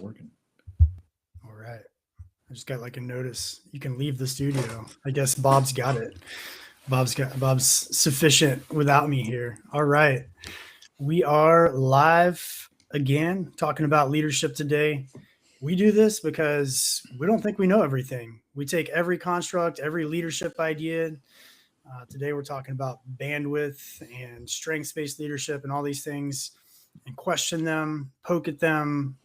working. All right. I just got like a notice. You can leave the studio. I guess Bob's got it. Bob's sufficient without me here. All right. We are live again talking about leadership today. We do this because we don't think we know everything. We take every construct, every leadership idea. Today we're talking about bandwidth and strengths-based leadership and all these things and question them, poke at them,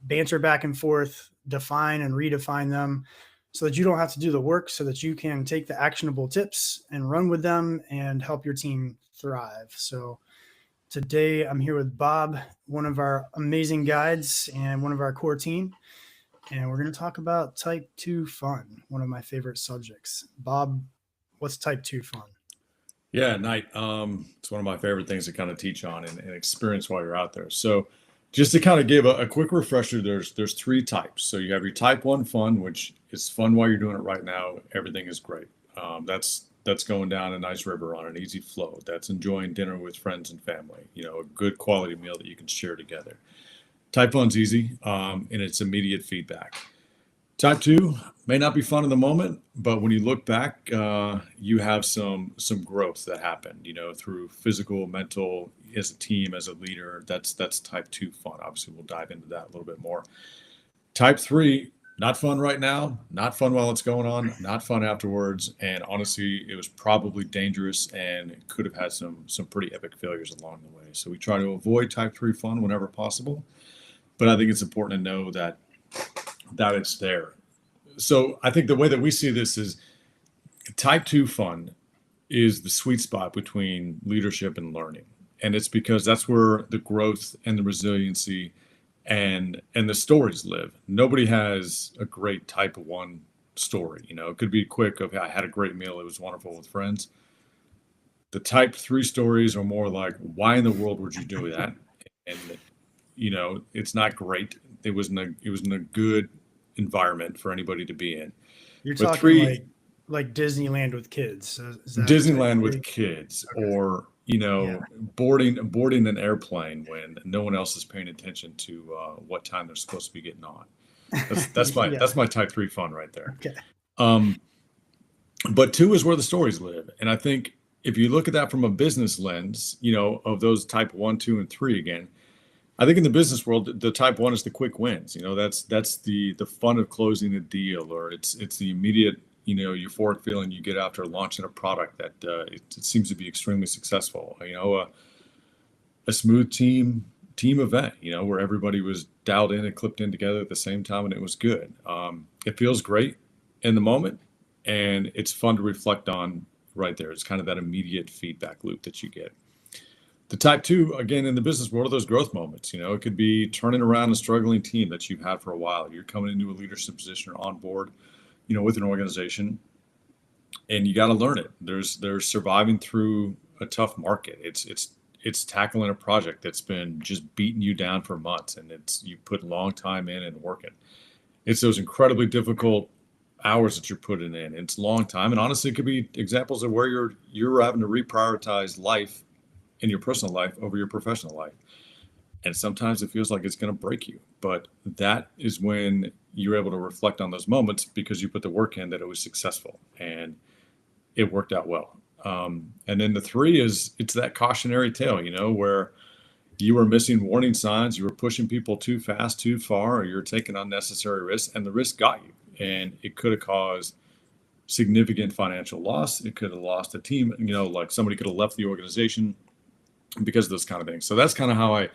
banter back and forth, define and redefine them so that you don't have to do the work, so that you can take the actionable tips and run with them and help your team thrive. So today I'm here with Bob, one of our amazing guides and one of our core team. And we're going to talk about type 2 fun, one of my favorite subjects. Bob, what's type 2 fun? Yeah, night. It's one of my favorite things to kind of teach on and experience while you're out there. So, just to kind of give a quick refresher, there's three types. So you have your type one fun, which is fun while you're doing it right now. Everything is great. That's going down a nice river on an easy flow. That's enjoying dinner with friends and family. A good quality meal that you can share together. Type one's easy, and it's immediate feedback. Type two may not be fun in the moment, but when you look back, you have some growth that happened, through physical, mental, as a team, as a leader. That's type two fun. Obviously, we'll dive into that a little bit more. Type three, not fun right now, not fun while it's going on, not fun afterwards, and honestly, it was probably dangerous and could have had some pretty epic failures along the way. So we try to avoid type three fun whenever possible, but I think it's important to know that it's there. So I think the way that we see this is type two fun is the sweet spot between leadership and learning. And it's because that's where the growth and the resiliency and the stories live. Nobody has a great type one story. It could be quick of, I had a great meal, it was wonderful with friends. The type three stories are more like, why in the world would you do that? And it's not great. It wasn't a good environment for anybody to be in. You're But talking like Disneyland with kids. Is that Disneyland with kids, okay. or Yeah. boarding an airplane when no one else is paying attention to what time they're supposed to be getting on. That's my Yeah. that's my type three fun right there. Okay. But two is where the stories live, and I think if you look at that from a business lens, of those type one, two, and three again. I think in the business world, the type one is the quick wins. That's the fun of closing a deal, or it's the immediate, euphoric feeling you get after launching a product that it seems to be extremely successful. A smooth team event, where everybody was dialed in and clipped in together at the same time, and it was good. It feels great in the moment, and it's fun to reflect on right there. It's kind of that immediate feedback loop that you get. The type two, again, in the business world, are those growth moments. It could be turning around a struggling team that you've had for a while. You're coming into a leadership position or on board, with an organization, and you got to learn it. There's surviving through a tough market. It's tackling a project that's been just beating you down for months, and you put long time in and working. It's those incredibly difficult hours that you're putting in. It's long time, and honestly, it could be examples of where you're having to reprioritize life in your personal life over your professional life. And sometimes it feels like it's going to break you. But that is when you're able to reflect on those moments because you put the work in that it was successful and it worked out well. And then the three it's that cautionary tale, where you were missing warning signs, you were pushing people too fast, too far, or you're taking unnecessary risks, and the risk got you. And it could have caused significant financial loss. It could have lost a team, like somebody could have left the organization because of those kind of things. So that's kind of how I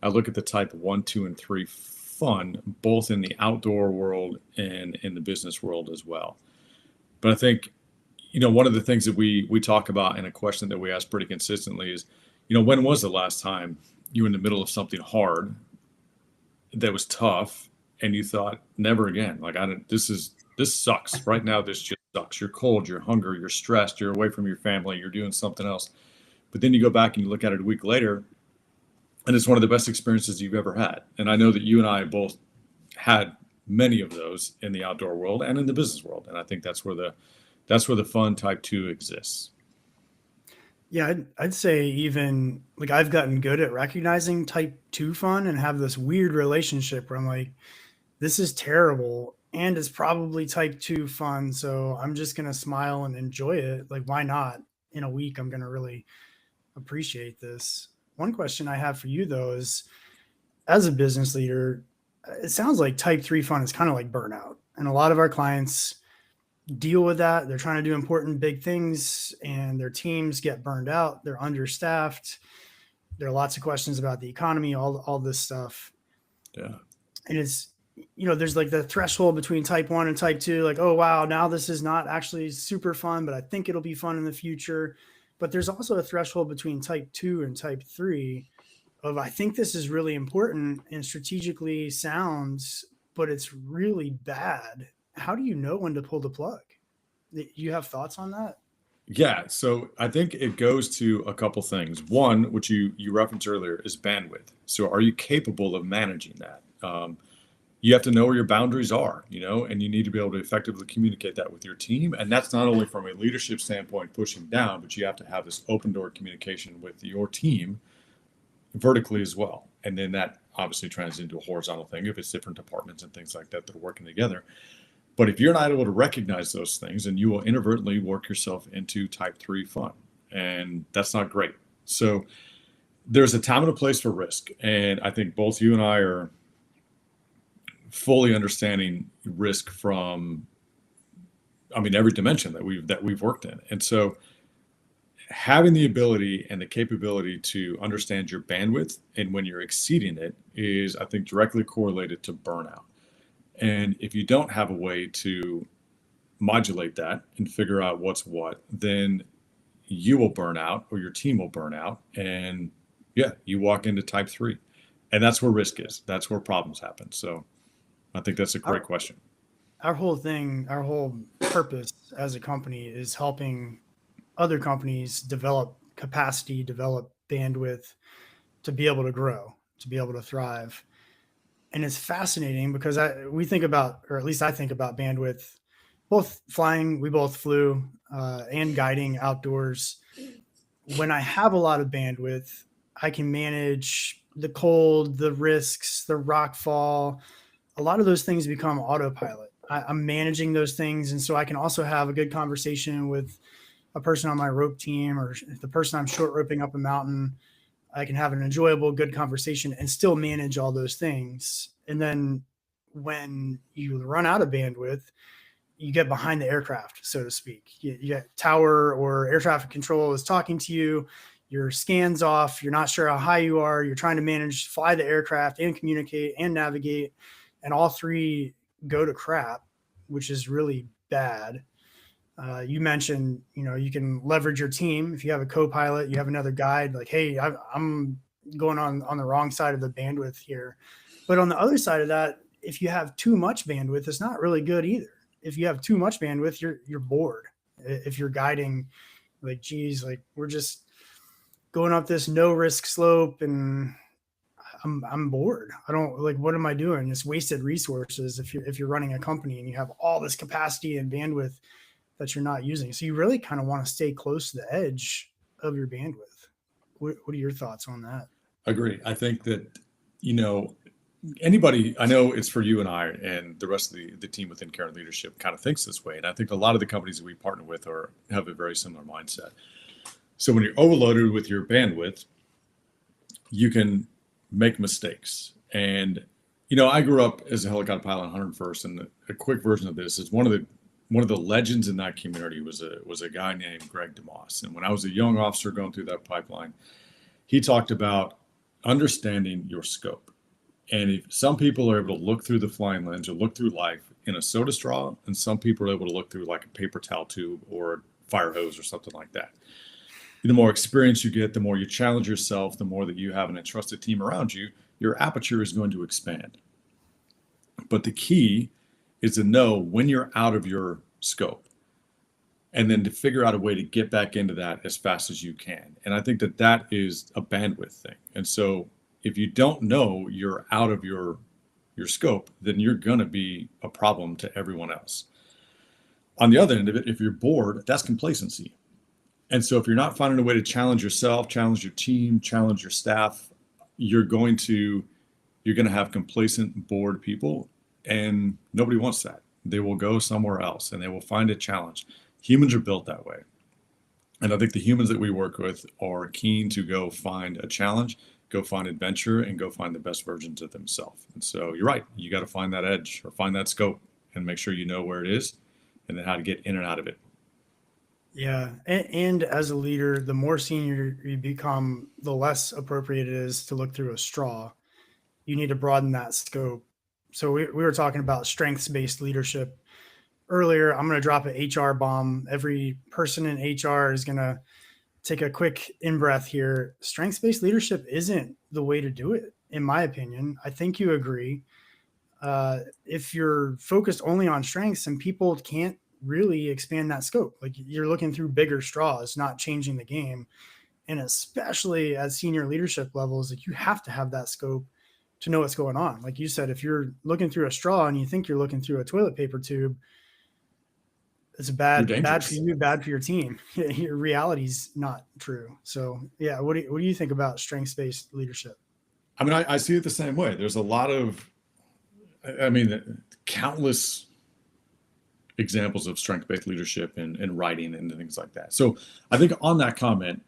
look at the type one, two, and three fun, both in the outdoor world and in the business world as well. But I think, one of the things that we talk about, and a question that we ask pretty consistently is, when was the last time you were in the middle of something hard that was tough and you thought, never again, like this sucks right now. This just sucks. You're cold, you're hungry, you're stressed, you're away from your family, you're doing something else. But then you go back and you look at it a week later, and it's one of the best experiences you've ever had. And I know that you and I both had many of those in the outdoor world and in the business world. And I think that's where the fun type two exists. Yeah, I'd say even like I've gotten good at recognizing type 2 fun and have this weird relationship where I'm like, this is terrible and it's probably type 2 fun. So I'm just going to smile and enjoy it. Like, why not? In a week, I'm going to really appreciate this. One question I have for you, though, is as a business leader, it sounds like type 3 fun is kind of like burnout. And a lot of our clients deal with that. They're trying to do important, big things, and their teams get burned out. They're understaffed. There are lots of questions about the economy, all this stuff. Yeah. And it's, there's like the threshold between type 1 and type 2, like, oh, wow, now this is not actually super fun, but I think it'll be fun in the future. But there's also a threshold between type 2 and type 3 of, I think this is really important and strategically sounds, but it's really bad. How do you know when to pull the plug? You have thoughts on that? Yeah, so I think it goes to a couple things. One, which you referenced earlier, is bandwidth. So are you capable of managing that? You have to know where your boundaries are, and you need to be able to effectively communicate that with your team. And that's not only from a leadership standpoint, pushing down, but you have to have this open door communication with your team vertically as well. And then that obviously translates into a horizontal thing if it's different departments and things like that that are working together. But if you're not able to recognize those things, then you will inadvertently work yourself into type 3 fun. And that's not great. So there's a time and a place for risk. And I think both you and I are fully understanding risk from, every dimension that we've worked in. And so having the ability and the capability to understand your bandwidth and when you're exceeding it is, I think, directly correlated to burnout. And if you don't have a way to modulate that and figure out what's what, then you will burn out or your team will burn out. And yeah, you walk into type 3. And that's where risk is. That's where problems happen. So I think that's a great question. Our whole purpose as a company is helping other companies develop capacity, develop bandwidth to be able to grow, to be able to thrive. And it's fascinating because we think about, or at least I think about bandwidth, both flying, we both flew, and guiding outdoors. When I have a lot of bandwidth, I can manage the cold, the risks, the rock fall. A lot of those things become autopilot. I'm managing those things. And so I can also have a good conversation with a person on my rope team or the person I'm short roping up a mountain. I can have an enjoyable, good conversation and still manage all those things. And then when you run out of bandwidth, you get behind the aircraft, so to speak. You get tower or air traffic control is talking to you. Your scan's off. You're not sure how high you are. You're trying to fly the aircraft and communicate and navigate. And all three go to crap, which is really bad. You mentioned, you can leverage your team. If you have a co-pilot, you have another guide, like, hey, I'm going on the wrong side of the bandwidth here. But on the other side of that, if you have too much bandwidth, it's not really good either. If you have too much bandwidth, you're bored. If you're guiding, like, geez, like, we're just going up this no risk slope and I'm bored. I don't, like, what am I doing? It's wasted resources if you're running a company and you have all this capacity and bandwidth that you're not using. So you really kind of want to stay close to the edge of your bandwidth. What are your thoughts on that? Agree. I think that, anybody, I know it's for you and I and the rest of the team within Caring Leadership kind of thinks this way. And I think a lot of the companies that we partner with have a very similar mindset. So when you're overloaded with your bandwidth, you can make mistakes. And, I grew up as a helicopter pilot on 101st, and a quick version of this is one of the legends in that community was a guy named Greg DeMoss. And when I was a young officer going through that pipeline, he talked about understanding your scope. And if some people are able to look through the flying lens or look through life in a soda straw, and some people are able to look through like a paper towel tube or a fire hose or something like that. The more experience you get, the more you challenge yourself, the more that you have an entrusted team around you, your aperture is going to expand. But the key is to know when you're out of your scope and then to figure out a way to get back into that as fast as you can. And I think that is a bandwidth thing. And so if you don't know you're out of your scope, then you're going to be a problem to everyone else. On the other end of it, if you're bored, that's complacency. And so if you're not finding a way to challenge yourself, challenge your team, challenge your staff, you're going to have complacent, bored people. And nobody wants that. They will go somewhere else and they will find a challenge. Humans are built that way. And I think the humans that we work with are keen to go find a challenge, go find adventure, and go find the best versions of themselves. And so you're right. You got to find that edge or find that scope and make sure you know where it is and then how to get in and out of it. Yeah. And as a leader, the more senior you become, the less appropriate it is to look through a straw. You need to broaden that scope. So we were talking about strengths-based leadership earlier. I'm going to drop an HR bomb. Every person in HR is going to take a quick in-breath here. Strengths-based leadership isn't the way to do it, in my opinion. I think you agree. If you're focused only on strengths, and people can't really expand that scope, like you're looking through bigger straws, not changing the game. And especially at senior leadership levels, like you have to have that scope to know what's going on. Like you said, if you're looking through a straw and you think you're looking through a toilet paper tube, it's bad for you, bad for your team. Your reality's not true. So yeah, what do you think about strengths-based leadership? I mean, I see it the same way. There's a lot of, countless examples of strength-based leadership and writing and things like that. So I think on that comment,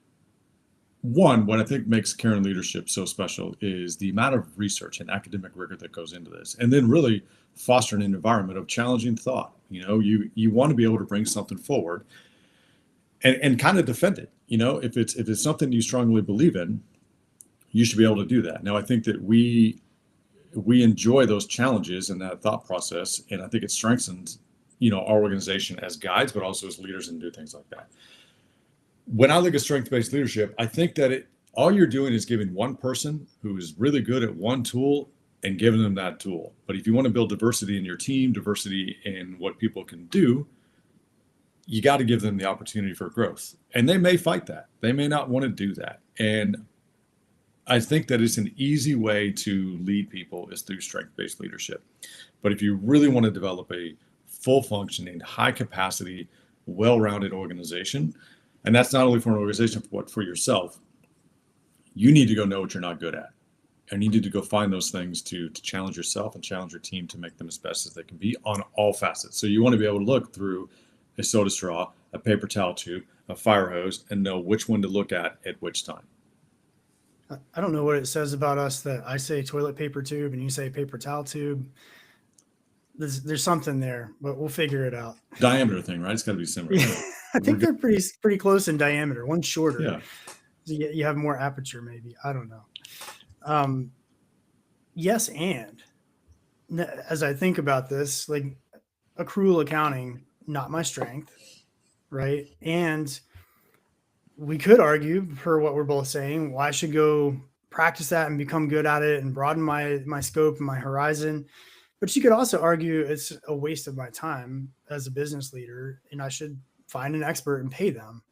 one, what I think makes Caring Leadership so special is the amount of research and academic rigor that goes into this, and then really fostering an environment of challenging thought. You want to be able to bring something forward and kind of defend it. If it's something you strongly believe in, you should be able to do that. Now, I think that we enjoy those challenges and that thought process, and I think it strengthens our organization as guides, but also as leaders, and do things like that. When I look at strength-based leadership, I think that all you're doing is giving one person who is really good at one tool and giving them that tool. But if you want to build diversity in your team, diversity in what people can do, you got to give them the opportunity for growth. And they may fight that. They may not want to do that. And I think that it's an easy way to lead people is through strength-based leadership. But if you really want to develop a full functioning, high capacity, well-rounded organization, and that's not only for an organization, but for yourself, you need to go know what you're not good at. And you need to go find those things to challenge yourself and challenge your team to make them as best as they can be on all facets. So you want to be able to look through a soda straw, a paper towel tube, a fire hose, and know which one to look at which time. I don't know what it says about us that I say toilet paper tube and you say paper towel tube. There's something there, but we'll figure it out. Diameter thing, right? It's got to be similar. Yeah. I think they're pretty close in diameter. One's shorter. Yeah. You have more aperture, maybe. I don't know. Yes, and as I think about this, like accrual accounting, not my strength, right? And we could argue, per what we're both saying, well, I should go practice that and become good at it and broaden my scope and my horizon. But you could also argue it's a waste of my time as a business leader, and I should find an expert and pay them.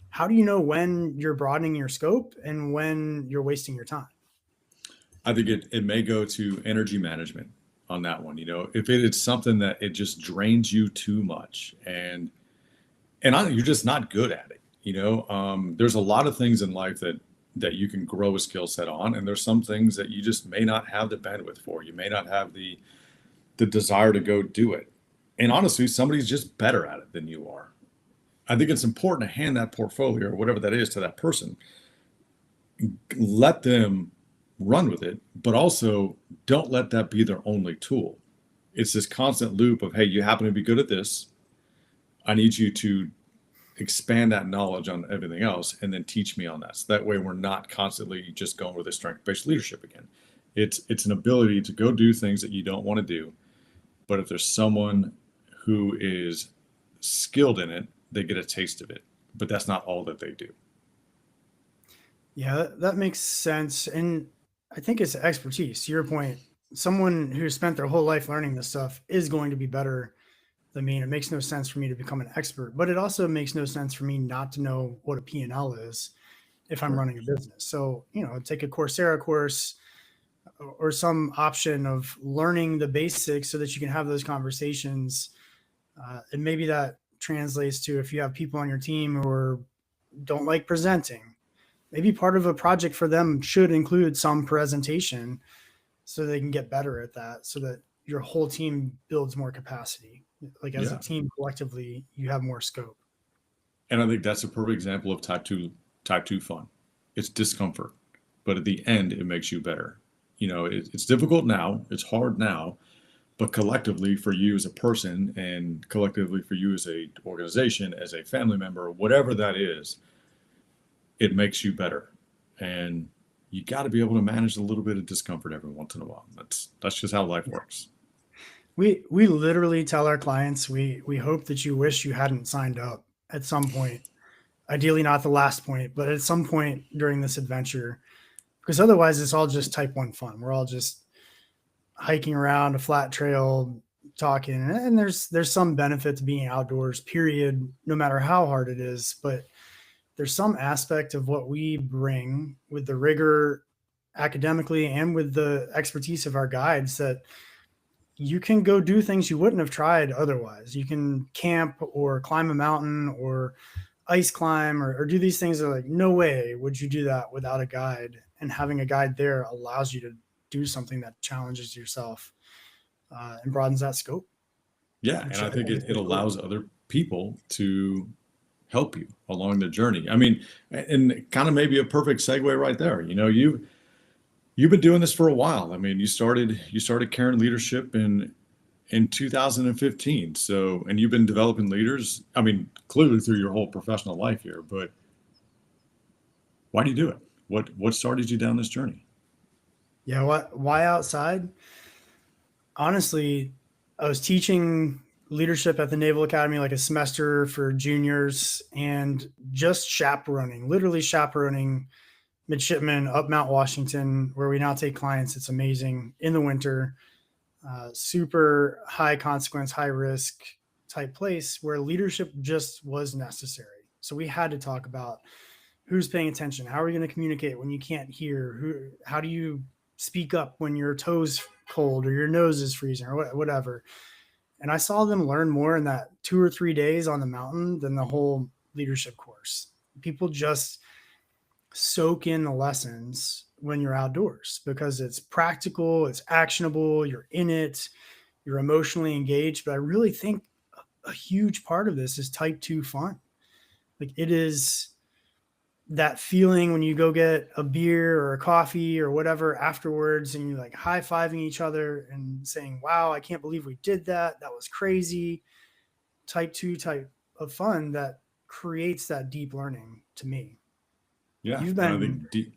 How do you know when you're broadening your scope and when you're wasting your time? I think it may go to energy management on that one. If it's something that it just drains you too much and you're just not good at it. There's a lot of things in life that you can grow a skill set on, and there's some things that you just may not have the bandwidth for. You may not have the desire to go do it. And honestly, somebody's just better at it than you are. I think it's important to hand that portfolio or whatever that is to that person. Let them run with it, but also don't let that be their only tool. It's this constant loop of, hey, you happen to be good at this. I need you to expand that knowledge on everything else and then teach me on that. So that way we're not constantly just going with a strength-based leadership again. It's an ability to go do things that you don't want to do. But if there's someone who is skilled in it, they get a taste of it. But that's not all that they do. Yeah, that makes sense. And I think it's expertise. To your point, someone who spent their whole life learning this stuff is going to be better than me. And it makes no sense for me to become an expert, but it also makes no sense for me not to know what a P&L is if I'm running a business. So, take a Coursera course or some option of learning the basics so that you can have those conversations. And maybe that translates to if you have people on your team who don't like presenting, maybe part of a project for them should include some presentation so they can get better at that, so that your whole team builds more capacity. Like as a Yeah. team collectively, you have more scope. And I think that's a perfect example of type two fun. It's discomfort, but at the end, it makes you better. It's difficult now, it's hard now, but collectively for you as a person and collectively for you as a organization, as a family member, whatever that is, it makes you better. And you got to be able to manage a little bit of discomfort every once in a while. That's just how life works. We literally tell our clients we hope that you wish you hadn't signed up at some point. Ideally not the last point, but at some point during this adventure, because otherwise it's all just type 1 fun. We're all just hiking around a flat trail talking, and there's some benefit to being outdoors, period, no matter how hard it is. But there's some aspect of what we bring with the rigor academically and with the expertise of our guides that you can go do things you wouldn't have tried otherwise. You can camp or climb a mountain or ice climb or do these things that are like, no way would you do that without a guide. And having a guide there allows you to do something that challenges yourself and broadens that scope. Yeah. And I think it allows other people to help you along the journey. I mean, and kind of maybe a perfect segue right there. You've been doing this for a while. I mean, you started Cairn Leadership in 2015. So, and you've been developing leaders, I mean, clearly through your whole professional life here, but why do you do it? What started you down this journey? Yeah. Why outside? Honestly, I was teaching leadership at the Naval Academy, like a semester for juniors, and just literally chaperoning midshipmen up Mount Washington, where we now take clients. It's amazing in the winter, super high consequence, high risk type place where leadership just was necessary. So we had to talk about who's paying attention. How are we going to communicate when you can't hear? How do you speak up when your toes cold or your nose is freezing or whatever? And I saw them learn more in that 2 or 3 days on the mountain than the whole leadership course. People just soak in the lessons when you're outdoors because it's practical, it's actionable, you're in it, you're emotionally engaged. But I really think a huge part of this is type 2 fun. Like it is that feeling when you go get a beer or a coffee or whatever afterwards and you're like high-fiving each other and saying, wow, I can't believe we did that. That was crazy. Type 2 type of fun that creates that deep learning to me. Yeah. You've I been think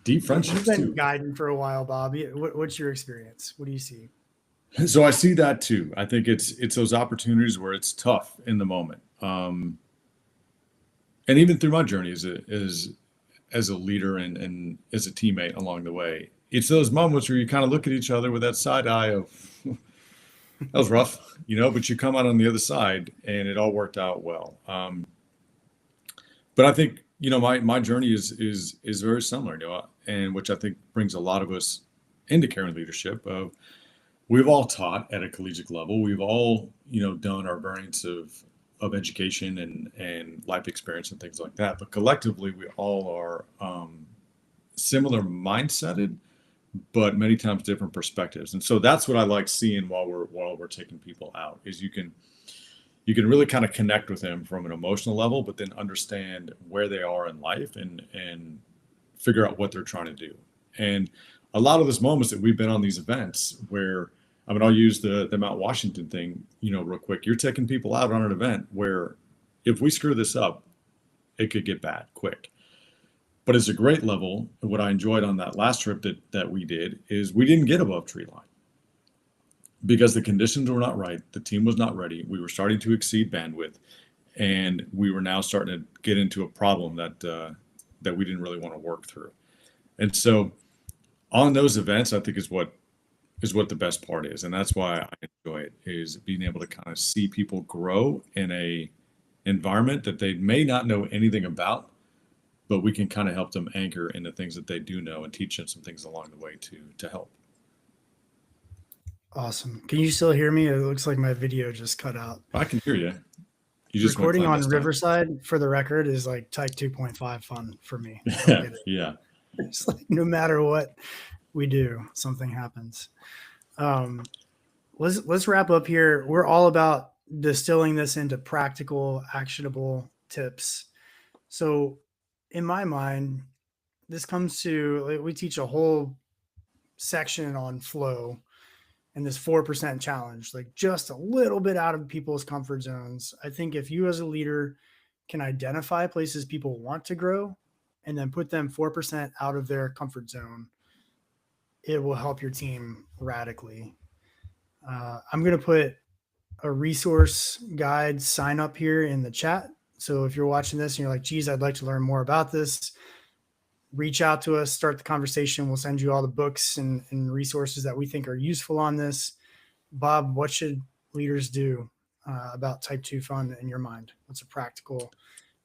deep friendships too. guiding for a while, Bob. What's your experience? What do you see? So I see that too. I think it's those opportunities where it's tough in the moment. And even through my journey as a leader and as a teammate along the way, it's those moments where you kind of look at each other with that side eye of that was rough, but you come out on the other side and it all worked out well. But I think, my journey is very similar, and which I think brings a lot of us into Cairn Leadership. We've all taught at a collegiate level. We've all, done our variants of education and life experience and things like that. But collectively, we all are similar mindseted, but many times different perspectives. And so that's what I like seeing while we're taking people out is you can really kind of connect with them from an emotional level, but then understand where they are in life and figure out what they're trying to do. And a lot of those moments that we've been on these events where, I mean, I'll use the Mount Washington thing, real quick. You're taking people out on an event where if we screw this up, it could get bad quick. But it's a great level. And what I enjoyed on that last trip that we did is we didn't get above tree line because the conditions were not right. The team was not ready. We were starting to exceed bandwidth, and we were now starting to get into a problem that we didn't really want to work through. And so on those events, I think is what the best part is. And that's why I enjoy it, is being able to kind of see people grow in a environment that they may not know anything about, but we can kind of help them anchor in the things that they do know and teach them some things along the way to help. Awesome. Can you still hear me? It looks like my video just cut out. I can hear you. You just recording on Riverside, for the record, is like type 2.5 fun for me. Yeah. It's like no matter what we do, something happens. Let's wrap up here. We're all about distilling this into practical, actionable tips. So, in my mind, this comes to we teach a whole section on flow and this 4% challenge, like just a little bit out of people's comfort zones. I think if you as a leader can identify places people want to grow and then put them 4% out of their comfort zone, it will help your team radically. I'm going to put a resource guide sign up here in the chat. So if you're watching this and you're like, geez, I'd like to learn more about this, reach out to us, start the conversation. We'll send you all the books and resources that we think are useful on this. Bob, what should leaders do about type 2 fun in your mind? What's a practical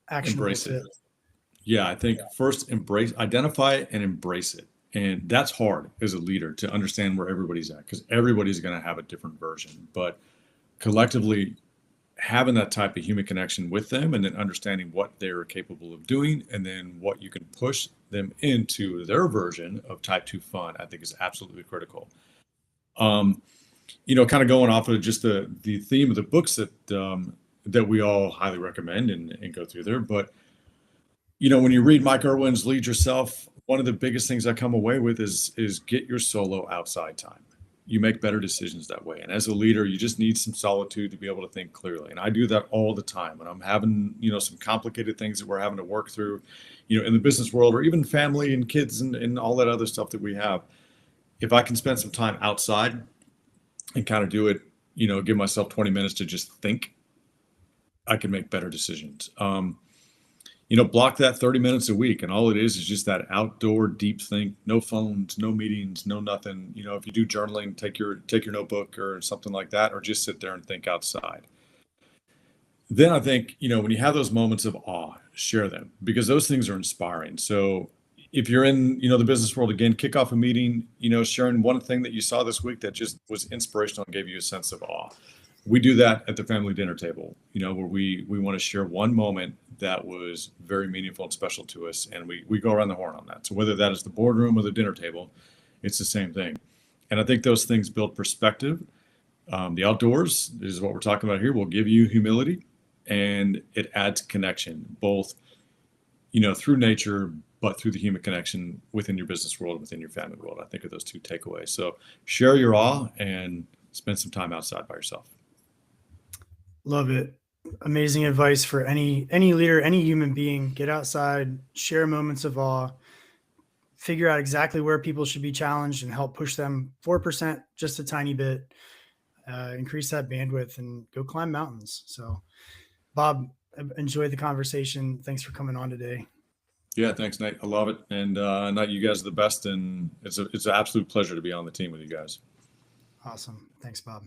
actionable Embrace tip? it. Yeah, I think first identify and embrace it. And that's hard as a leader to understand where everybody's at, because everybody's going to have a different version. But collectively, having that type of human connection with them and then understanding what they're capable of doing and then what you can push them into their version of type 2 fun, I think is absolutely critical. Kind of going off of just the theme of the books that we all highly recommend and go through there. But when you read Mike Irwin's Lead Yourself, one of the biggest things I come away with is get your solo outside time. You make better decisions that way. And as a leader, you just need some solitude to be able to think clearly. And I do that all the time. When I'm having, some complicated things that we're having to work through, in the business world, or even family and kids and all that other stuff that we have. If I can spend some time outside and kind of do it, give myself 20 minutes to just think, I can make better decisions. Block that 30 minutes a week. And all it is just that outdoor deep think, no phones, no meetings, no nothing. If you do journaling, take your notebook or something like that, or just sit there and think outside. Then I think, when you have those moments of awe, share them, because those things are inspiring. So if you're in, the business world, again, kick off a meeting, sharing one thing that you saw this week that just was inspirational and gave you a sense of awe. We do that at the family dinner table, where we want to share one moment that was very meaningful and special to us. And we go around the horn on that. So whether that is the boardroom or the dinner table, it's the same thing. And I think those things build perspective. The outdoors is what we're talking about here, will give you humility, and it adds connection, both, through nature, but through the human connection within your business world, within your family world. I think of those two takeaways. So share your awe and spend some time outside by yourself. Love it. Amazing advice for any leader, any human being. Get outside, share moments of awe, figure out exactly where people should be challenged and help push them 4%, just a tiny bit, increase that bandwidth and go climb mountains. So Bob, enjoyed the conversation. Thanks for coming on today. Yeah, thanks, Nate. I love it. And Nate, you guys are the best. And it's an absolute pleasure to be on the team with you guys. Awesome. Thanks, Bob.